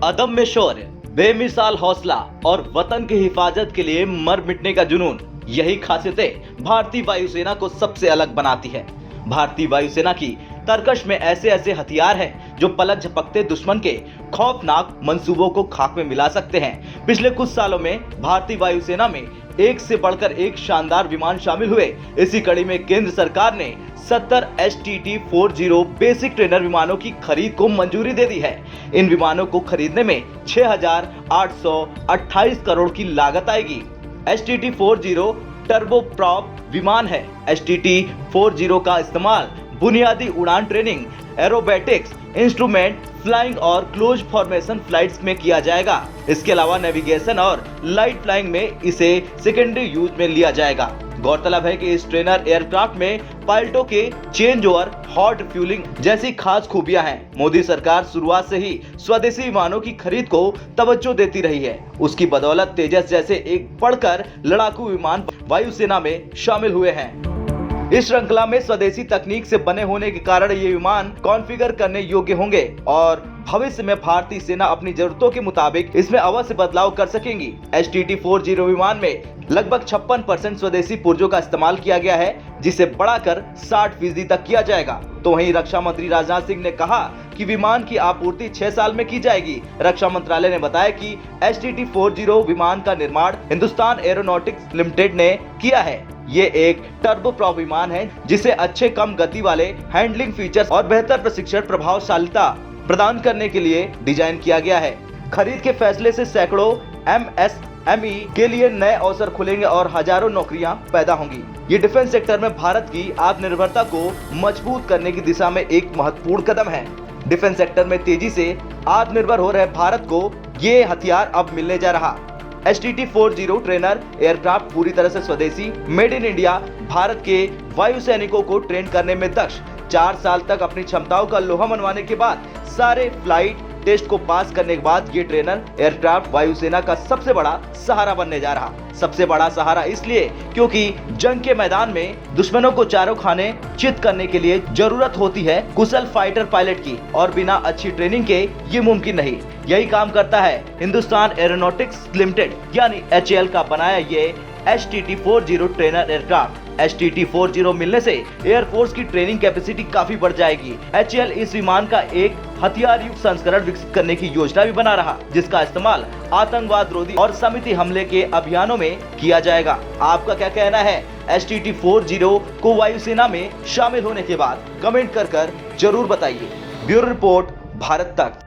अदम्य शौर्य, बेमिसाल हौसला और वतन की हिफाजत के लिए मर मिटने का जुनून, यही खासियतें भारतीय वायुसेना को सबसे अलग बनाती है। भारतीय वायुसेना की तरकश में ऐसे ऐसे हथियार हैं जो पलक झपकते दुश्मन के खौफनाक मंसूबों को खाक में मिला सकते हैं। पिछले कुछ सालों में भारतीय वायुसेना में एक से बढ़कर एक शानदार विमान शामिल हुए। इसी कड़ी में केंद्र सरकार ने 70 STT-40 बेसिक ट्रेनर विमानों की खरीद को मंजूरी दे दी है। इन विमानों को खरीदने में 6,828 करोड़ की लागत आएगी। STT-40 टर्बोप्रॉप विमान है। STT-40 का इस्तेमाल बुनियादी उड़ान ट्रेनिंग, एरोबैटिक्स, इंस्ट्रूमेंट, फ्लाइंग और क्लोज फॉर्मेशन फ्लाइट्स में किया जाएगा। इसके अलावा नेविगेशन और लाइट फ्लाइंग में इसे सेकेंडरी यूज में लिया जाएगा। गौरतलब है कि इस ट्रेनर एयरक्राफ्ट में पायलटों के चेंज ओवर, हॉट रिफ्यूलिंग जैसी खास खूबियां हैं। मोदी सरकार शुरुआत से ही स्वदेशी विमानों की खरीद को तवज्जो देती रही है। उसकी बदौलत तेजस जैसे एक बढ़कर लड़ाकू विमान वायुसेना में शामिल हुए हैं। इस श्रृंखला में स्वदेशी तकनीक से बने होने के कारण ये विमान कॉन्फ़िगर करने योग्य होंगे और भविष्य में भारतीय सेना अपनी जरूरतों के मुताबिक इसमें अवश्य बदलाव कर सकेंगी। STT-40 विमान में लगभग 56% स्वदेशी पुर्जों का इस्तेमाल किया गया है, जिसे बढ़ाकर 60% तक किया जाएगा। तो वहीं रक्षा मंत्री राजनाथ सिंह ने कहा कि विमान की आपूर्ति 6 साल में की जाएगी। रक्षा मंत्रालय ने बताया कि STT-40 विमान का निर्माण हिंदुस्तान एरोनॉटिक्स लिमिटेड ने किया है। ये एक टर्बोप्रॉप विमान है जिसे अच्छे कम गति वाले हैंडलिंग फीचर्स और बेहतर प्रशिक्षण प्रभावशीलता प्रदान करने के लिए डिजाइन किया गया है। खरीद के फैसले से सैकड़ों MSME के लिए नए अवसर खुलेंगे और हजारों नौकरियां पैदा होंगी। ये डिफेंस सेक्टर में भारत की आत्मनिर्भरता को मजबूत करने की दिशा में एक महत्वपूर्ण कदम है। डिफेंस सेक्टर में तेजी से आत्मनिर्भर हो रहे भारत को ये हथियार अब मिलने जा रहा। STT-40 ट्रेनर एयरक्राफ्ट पूरी तरह से स्वदेशी, मेड इन इंडिया, भारत के वायु सैनिकों को ट्रेन करने में दक्ष, 4 साल तक अपनी क्षमताओं का लोहा मनवाने के बाद सारे फ्लाइट टेस्ट को पास करने के बाद ये ट्रेनर एयरक्राफ्ट वायुसेना का सबसे बड़ा सहारा बनने जा रहा। सबसे बड़ा सहारा इसलिए क्योंकि जंग के मैदान में दुश्मनों को चारों खाने चित करने के लिए जरूरत होती है कुशल फाइटर पायलट की, और बिना अच्छी ट्रेनिंग के ये मुमकिन नहीं। यही काम करता है हिंदुस्तान एरोनॉटिक्स लिमिटेड यानी HAL का बनाया ये STT-40 ट्रेनर एयरक्राफ्ट। STT-40 मिलने से एयरफोर्स की ट्रेनिंग कैपेसिटी काफी बढ़ जाएगी। HAL इस विमान का एक हथियार युक्त संस्करण विकसित करने की योजना भी बना रहा, जिसका इस्तेमाल आतंकवाद रोधी और समिति हमले के अभियानों में किया जाएगा। आपका क्या कहना है STT-40 को वायुसेना में शामिल होने के बाद? कमेंट कर जरूर बताइए। ब्यूरो रिपोर्ट, भारत तक।